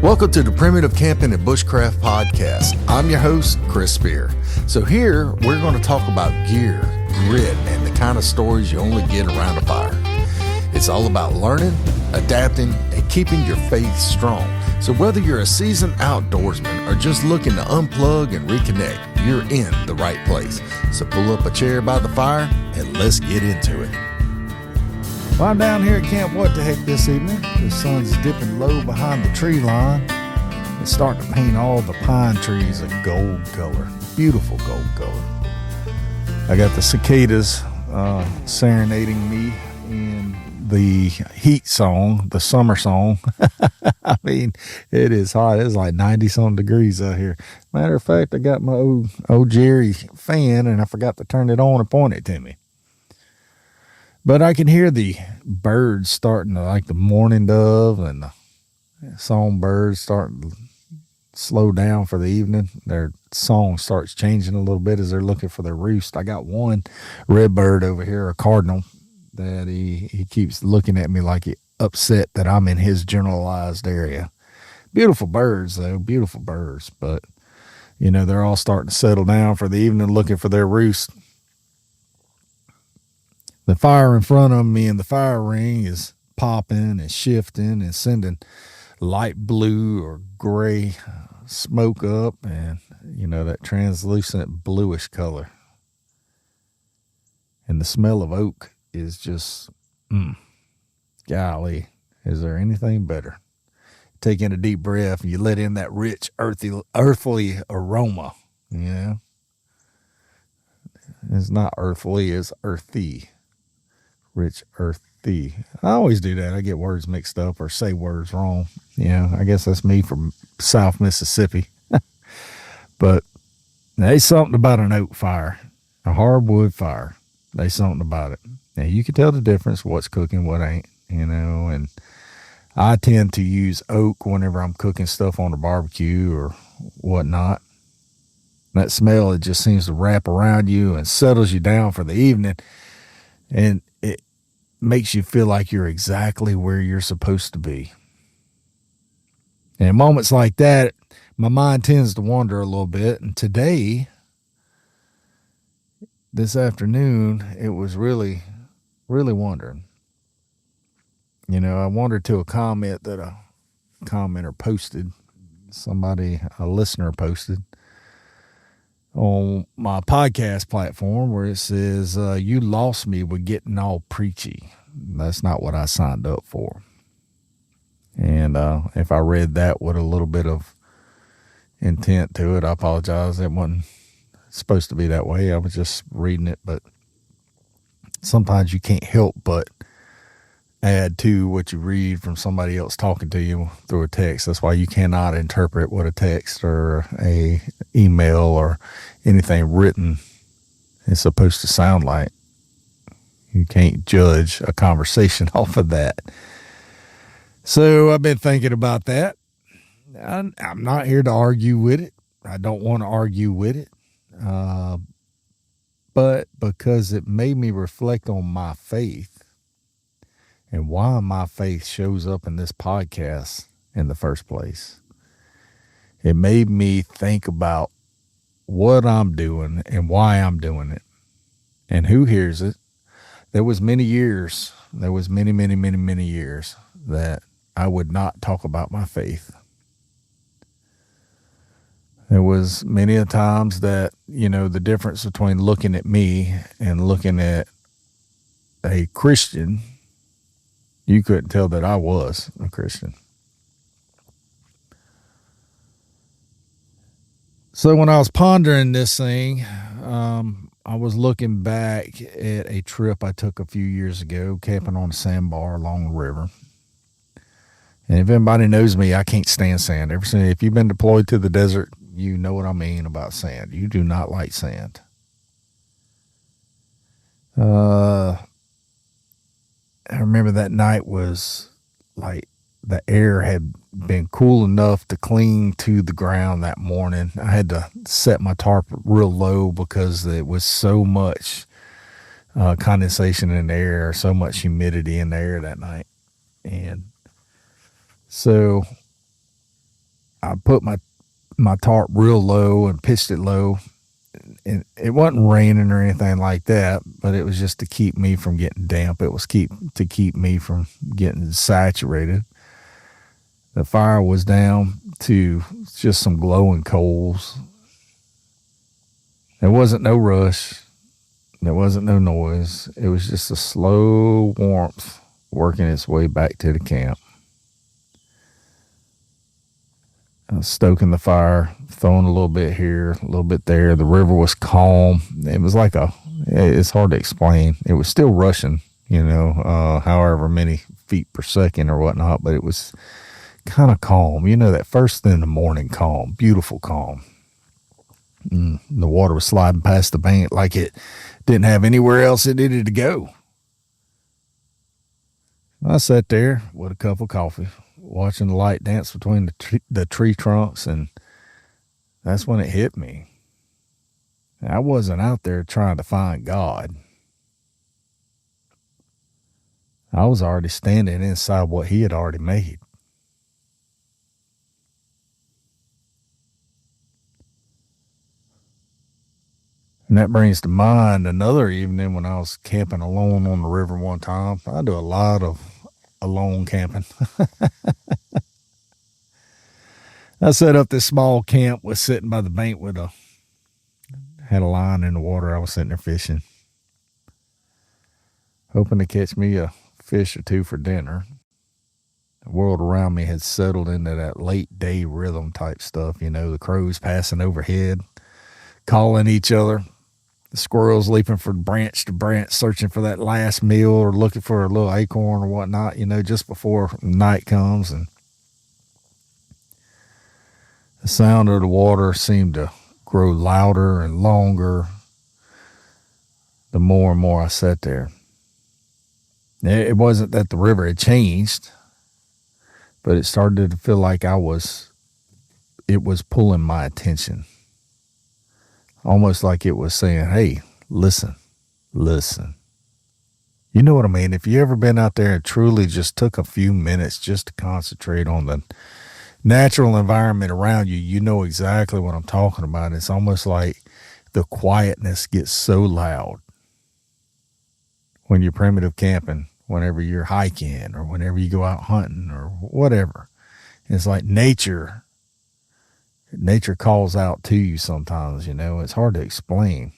Welcome to the Primitive Camping and Bushcraft podcast. I'm your host, Chris Spear. So here, we're going to talk about gear, grit, and the kind of stories you only get around a fire. It's all about learning, adapting, and keeping your faith strong. So whether you're a seasoned outdoorsman or just looking to unplug and reconnect, you're in the right place. So pull up a chair by the fire and let's get into it. Well, I'm down here at Camp What the Heck this evening. The sun's dipping low behind the tree line. It's starting to paint all the pine trees a gold color. Beautiful gold color. I got the cicadas serenading me in the heat song, the summer song. I mean, it is hot. It's like 90-some degrees out here. Matter of fact, I got my old Jerry fan, and I forgot to turn it on and point it to me. But I can hear the birds starting to, like the mourning dove and the songbirds starting to slow down for the evening. Their song starts changing a little bit as they're looking for their roost. I got one red bird over here, a cardinal, that he keeps looking at me like he upset that I'm in his generalized area. Beautiful birds, though, beautiful birds. But, you know, they're all starting to settle down for the evening looking for their roost. The fire in front of me in the fire ring is popping and shifting and sending light blue or gray smoke up and, you know, that translucent bluish color. And the smell of oak is just, golly, is there anything better? Take in a deep breath and you let in that rich, earthly aroma, you know? It's not earthly, it's earthy. Rich, earthy. I always do that. I get words mixed up or say words wrong. You know, I guess that's me from South Mississippi. But there's something about an oak fire, a hardwood fire. There's something about it. Now, you can tell the difference, what's cooking, what ain't, you know, and I tend to use oak whenever I'm cooking stuff on the barbecue or whatnot. That smell, it just seems to wrap around you and settles you down for the evening. And it makes you feel like you're exactly where you're supposed to be. And in moments like that, my mind tends to wander a little bit. And today, this afternoon, it was really, really wandering. You know, I wandered to a comment that a commenter posted. A listener posted on my podcast platform where it says, you lost me with getting all preachy. That's not what I signed up for. And if I read that with a little bit of intent to it, I apologize. It wasn't supposed to be that way. I was just reading it, but sometimes you can't help but add to what you read from somebody else talking to you through a text. That's why you cannot interpret what a text or a email or anything written is supposed to sound like. You can't judge a conversation off of that. So I've been thinking about that. I'm not here to argue with it. I don't want to argue with it. But because it made me reflect on my faith and why my faith shows up in this podcast in the first place. It made me think about what I'm doing and why I'm doing it and who hears it. There was many years that I would not talk about my faith. There was many a times that, you know, the difference between looking at me and looking at a Christian, you couldn't tell that I was a Christian. So when I was pondering this thing, I was looking back at a trip I took a few years ago, camping on a sandbar along the river. And if anybody knows me, I can't stand sand. If you've been deployed to the desert, you know what I mean about sand. You do not like sand. I remember that night was like the air had been cool enough to cling to the ground that morning. I had to set my tarp real low because it was so much condensation in the air, so much humidity in the air that night. And so I put my tarp real low and pitched it low. And it wasn't raining or anything like that, but it was just to keep me from getting damp. It was to keep me from getting saturated. The fire was down to just some glowing coals. There wasn't no rush. There wasn't no noise. It was just a slow warmth working its way back to the camp. Stoking the fire, throwing a little bit here, a little bit there. The river was calm. It was like it's hard to explain. It was still rushing, however many feet per second or whatnot, but it was kind of calm. That first thing in the morning calm, beautiful calm. The water was sliding past the bank like it didn't have anywhere else it needed to go. I sat there with a cup of coffee, watching the light dance between the tree trunks, and that's when it hit me. I wasn't out there trying to find God. I was already standing inside what he had already made. And that brings to mind another evening when I was camping alone on the river one time. I do a lot of alone camping. I set up this small camp, was sitting by the bank had a line in the water. I was sitting there fishing, hoping to catch me a fish or two for dinner. The world around me had settled into that late day rhythm type stuff, the crows passing overhead, calling each other, the squirrels leaping from branch to branch, searching for that last meal or looking for a little acorn or whatnot, just before night comes. And the sound of the water seemed to grow louder and longer the more and more I sat there. It wasn't that the river had changed, but it started to feel like it was pulling my attention. Almost like it was saying, hey, listen. You know what I mean? If you ever been out there and truly just took a few minutes just to concentrate on the natural environment around you, you know exactly what I'm talking about. It's almost like the quietness gets so loud when you're primitive camping, whenever you're hiking or whenever you go out hunting or whatever. It's like nature calls out to you sometimes, it's hard to explain.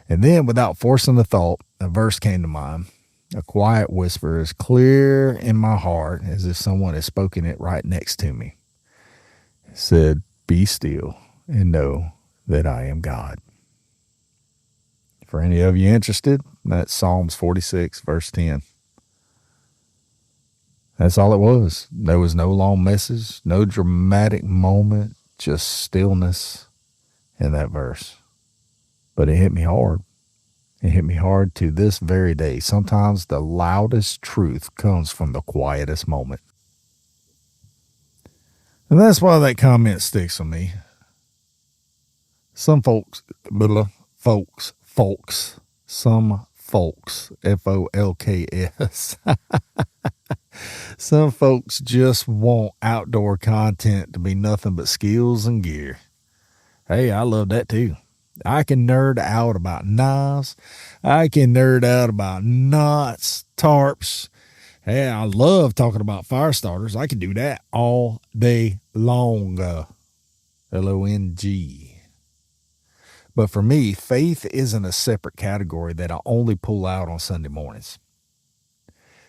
And then without forcing the thought, a verse came to mind. A quiet whisper as clear in my heart as if someone had spoken it right next to me. It said, be still and know that I am God. For any of you interested, that's Psalms 46, verse 10. That's all it was. There was no long message, no dramatic moment, just stillness in that verse. But it hit me hard. It hit me hard to this very day. Sometimes the loudest truth comes from the quietest moment. And that's why that comment sticks with me. Some folks, F-O-L-K-S. Some folks just want outdoor content to be nothing but skills and gear. Hey, I love that too. I can nerd out about knives. I can nerd out about knots, tarps. Hey, I love talking about fire starters. I can do that all day long. L-O-N-G. But for me, faith isn't a separate category that I only pull out on Sunday mornings.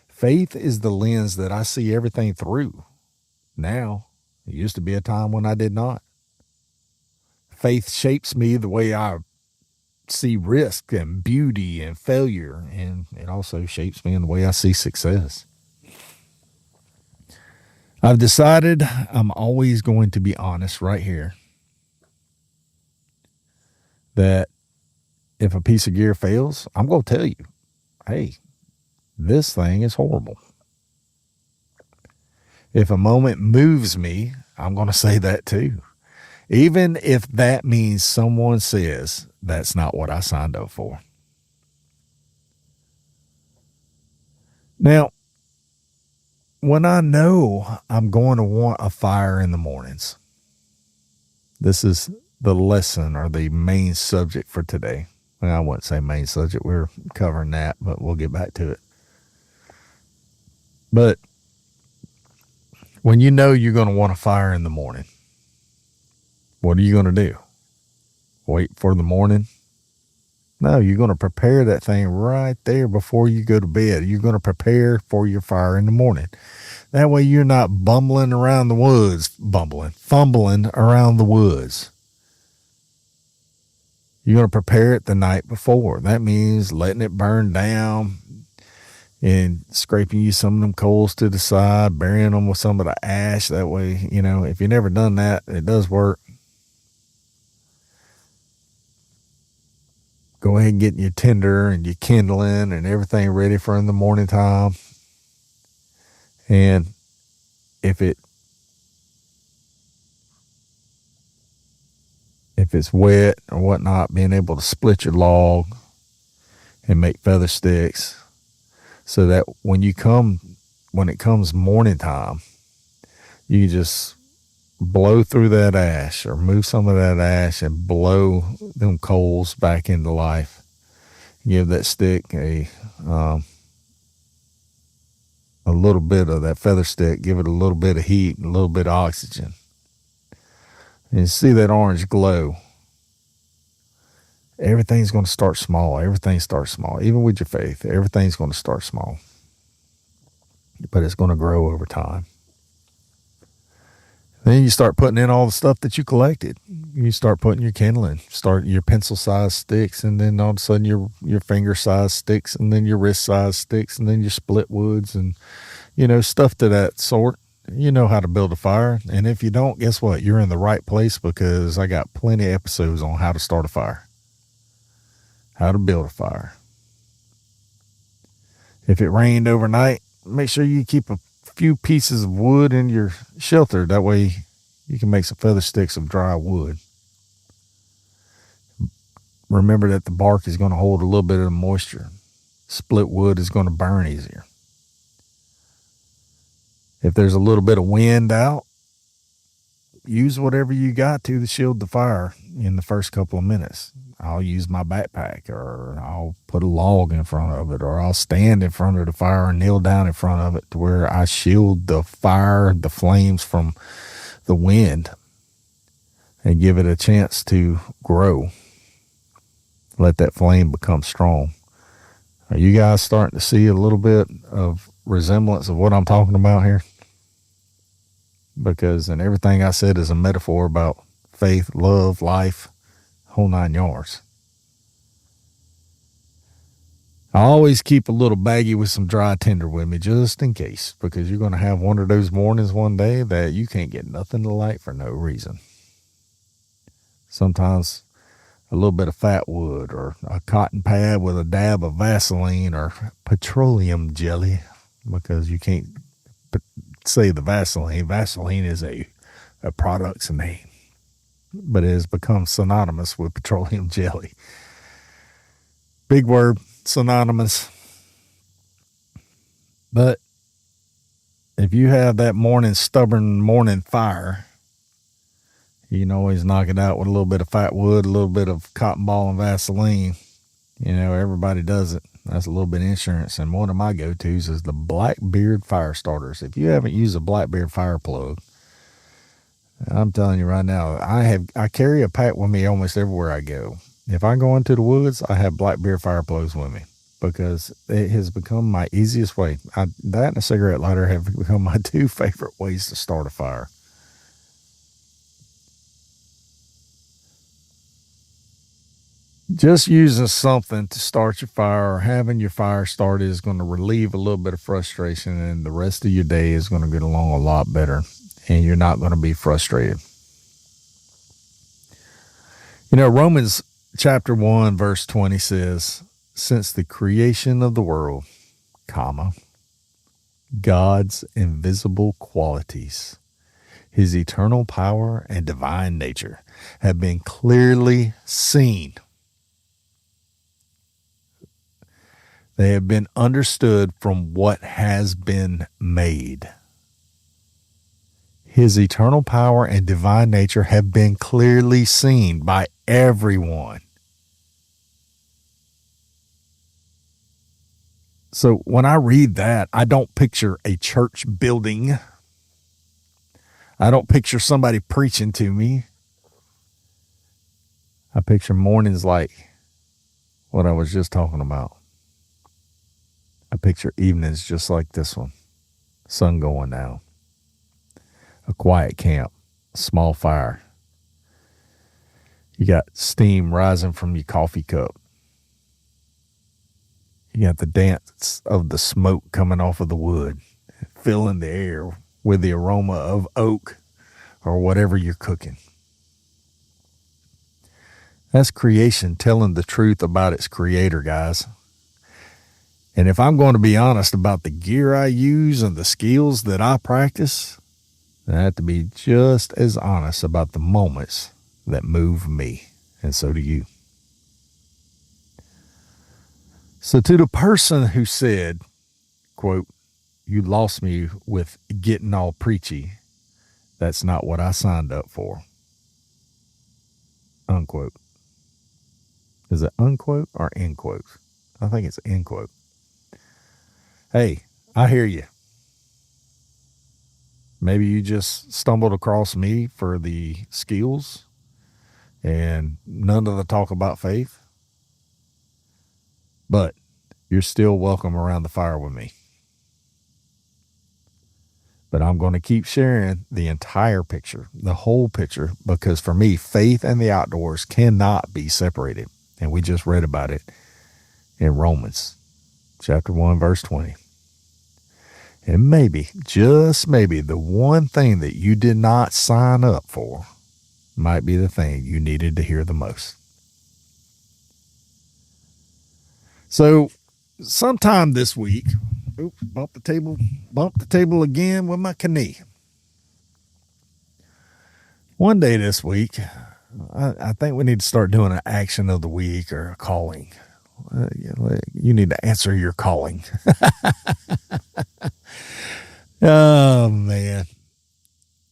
Faith is the lens that I see everything through. Now, it used to be a time when I did not. Faith shapes me the way I see risk and beauty and failure, and it also shapes me in the way I see success. I've decided I'm always going to be honest right here that if a piece of gear fails, I'm going to tell you, hey, this thing is horrible. If a moment moves me, I'm going to say that too. Even if that means someone says that's not what I signed up for. Now, when I know I'm going to want a fire in the mornings, This is the lesson or the main subject for today. Well, I wouldn't say main subject. We're covering that, but we'll get back to it. But when you know you're going to want a fire in the morning, what are you going to do? Wait for the morning? No, you're going to prepare that thing right there before you go to bed. You're going to prepare for your fire in the morning. That way you're not fumbling around the woods. You're going to prepare it the night before. That means letting it burn down and scraping you some of them coals to the side, burying them with some of the ash. That way, if you've never done that, it does work. Go ahead and get your tinder and your kindling and everything ready for in the morning time. And if it's wet or whatnot, being able to split your log and make feather sticks so that when it comes morning time, you just blow through that ash or move some of that ash and blow them coals back into life. Give that stick a little bit of that feather stick, give it a little bit of heat, a little bit of oxygen. And see that orange glow. Everything's going to start small. Everything starts small. Even with your faith, everything's going to start small. But it's going to grow over time. Then you start putting in all the stuff that you collected. You start putting your kindling, start your pencil-sized sticks, and then all of a sudden your finger-sized sticks, and then your wrist-sized sticks, and then your split woods, and, stuff to that sort. You know how to build a fire. And if you don't, guess what? You're in the right place, because I got plenty of episodes on how to start a fire, how to build a fire. If it rained overnight, make sure you keep a few pieces of wood in your shelter. That way you can make some feather sticks of dry wood. Remember that the bark is going to hold a little bit of moisture. Split wood is going to burn easier. If there's a little bit of wind out, use whatever you got to shield the fire in the first couple of minutes. I'll use my backpack, or I'll put a log in front of it, or I'll stand in front of the fire and kneel down in front of it to where I shield the fire, the flames from the wind, and give it a chance to grow. Let that flame become strong. Are you guys starting to see a little bit of resemblance of what I'm talking about here? Because in everything I said is a metaphor about faith, love, life, whole 9 yards. I always keep a little baggie with some dry tinder with me just in case, because you're going to have one of those mornings one day that you can't get nothing to light for no reason. Sometimes a little bit of fat wood, or a cotton pad with a dab of Vaseline or petroleum jelly, because you can't say the Vaseline. Vaseline is a product's name, but it has become synonymous with petroleum jelly. Big word, synonymous. But if you have that stubborn morning fire, you can always knock it out with a little bit of fat wood, a little bit of cotton ball and Vaseline. Everybody does it. That's a little bit of insurance. And one of my go-tos is the Blackbeard fire starters. If you haven't used a Blackbeard fire plug, I'm telling you right now, I carry a pack with me almost everywhere I go. If I go into the woods, I have Blackbeard fire plugs with me, because it has become my easiest way. That and a cigarette lighter have become my 2 favorite ways to start a fire. Just using something to start your fire, or having your fire started, is going to relieve a little bit of frustration, and the rest of your day is going to get along a lot better, and you're not going to be frustrated. Romans chapter 1 verse 20 says, "Since the creation of the world, God's invisible qualities, his eternal power and divine nature, have been clearly seen. They have been understood from what has been made. His eternal power and divine nature have been clearly seen by everyone. So when I read that, I don't picture a church building. I don't picture somebody preaching to me. I picture mornings like what I was just talking about. I picture evenings just like this one. Sun going down. A quiet camp. A small fire. You got steam rising from your coffee cup. You got the dance of the smoke coming off of the wood, filling the air with the aroma of oak or whatever you're cooking. That's creation telling the truth about its creator, guys. And if I'm going to be honest about the gear I use and the skills that I practice, then I have to be just as honest about the moments that move me. And so do you. So to the person who said, quote, "You lost me with getting all preachy. That's not what I signed up for." Unquote. Is it unquote or end quote? I think it's end quote. Hey, I hear you. Maybe you just stumbled across me for the skills and none of the talk about faith. But you're still welcome around the fire with me. But I'm going to keep sharing the entire picture, the whole picture, because for me, faith and the outdoors cannot be separated. And we just read about it in Romans chapter 1, verse 20. And maybe, just maybe, the one thing that you did not sign up for might be the thing you needed to hear the most. So sometime this week, bumped the table again with my knee. One day this week, I think we need to start doing an action of the week or a calling. You need to answer your calling. Oh, man.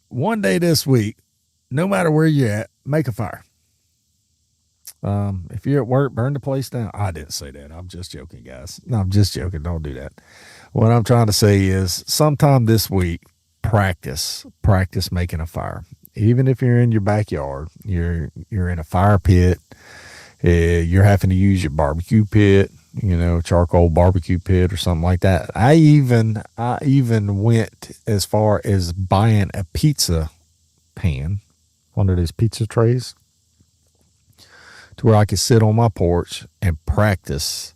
One day this week, no matter where you're at, make a fire. If you're at work, burn the place down. I didn't say that. I'm just joking, guys. No, I'm just joking. Don't do that. What I'm trying to say is sometime this week, practice making a fire. Even if you're in your backyard, you're in a fire pit, you're having to use your barbecue pit, charcoal barbecue pit or something like that. I even went as far as buying a pizza pan, one of those pizza trays, to where I could sit on my porch and practice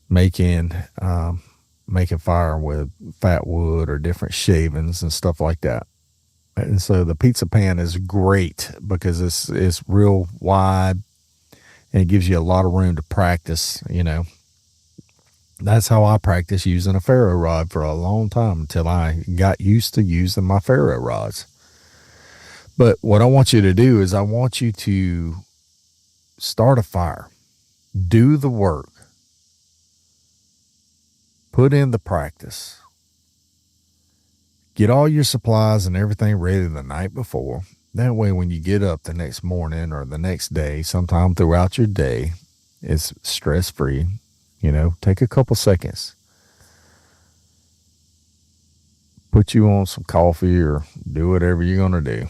making fire with fat wood or different shavings and stuff like that. And so the pizza pan is great because it's real wide and it gives you a lot of room to practice. That's how I practiced using a ferro rod for a long time until I got used to using my ferro rods. But what I want you to do is I want you to start a fire, do the work, put in the practice, get all your supplies and everything ready the night before. That way, when you get up the next morning or the next day, sometime throughout your day, it's stress-free. Take a couple seconds. Put you on some coffee or do whatever you're going to do.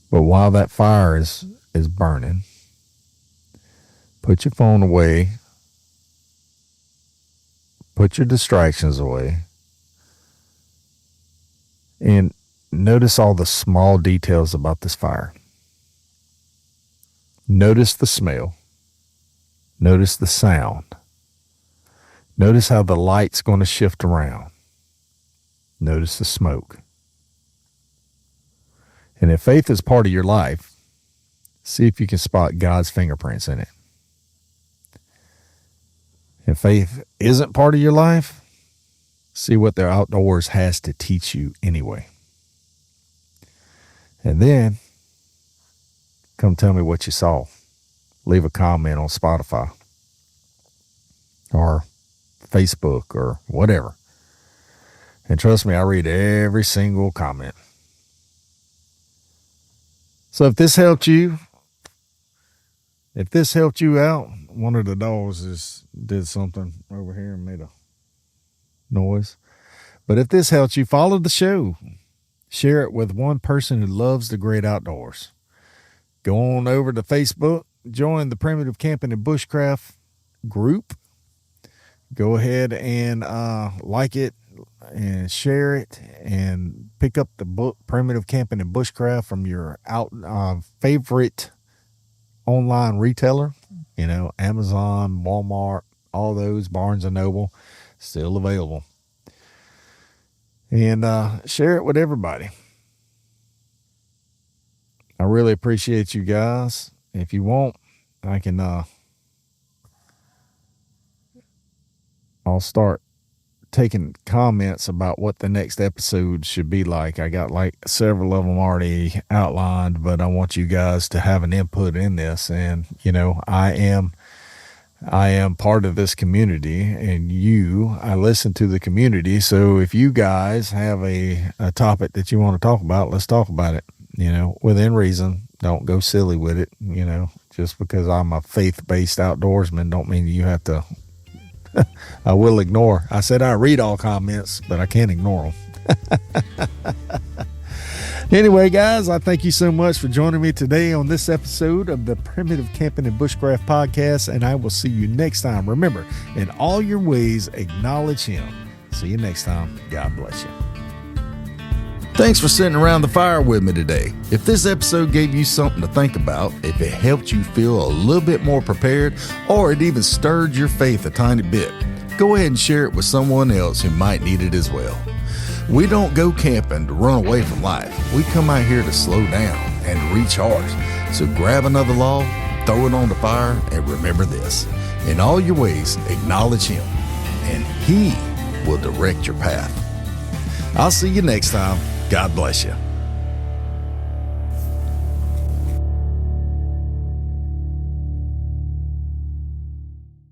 But while that fire is burning, put your phone away, put your distractions away, and notice all the small details about this fire. Notice the smell. Notice the sound. Notice how the light's going to shift around. Notice the smoke. And if faith is part of your life, see if you can spot God's fingerprints in it. If faith isn't part of your life, see what the outdoors has to teach you anyway. And then, come tell me what you saw. Leave a comment on Spotify or Facebook or whatever. And trust me, I read every single comment. So if this helped you out, one of the dogs did something over here and made a noise. But if this helps you, follow the show. Share it with one person who loves the great outdoors. Go on over to Facebook, join the Primitive Camping and Bushcraft group. Go ahead and like it and share it, and pick up the book Primitive Camping and Bushcraft from your favorite online retailer. Amazon, Walmart, all those, Barnes and Noble, still available. And share it with everybody. I really appreciate you guys. If you want, I can I'll start taking comments about what the next episode should be like. I got like several of them already outlined, but I want you guys to have an input in this. And I am part of this community, and I listen to the community. So if you guys have a topic that you want to talk about, let's talk about it, within reason. Don't go silly with it. Just because I'm a faith-based outdoorsman don't mean you have to. I will ignore. I said I read all comments, but I can't ignore them. Anyway, guys, I thank you so much for joining me today on this episode of the Primitive Camping and Bushcraft podcast, and I will see you next time. Remember, in all your ways, acknowledge Him. See you next time. God bless you. Thanks for sitting around the fire with me today. If this episode gave you something to think about, if it helped you feel a little bit more prepared, or it even stirred your faith a tiny bit, go ahead and share it with someone else who might need it as well. We don't go camping to run away from life. We come out here to slow down and recharge. So grab another log, throw it on the fire, and remember this: in all your ways, acknowledge Him, and He will direct your path. I'll see you next time. God bless you.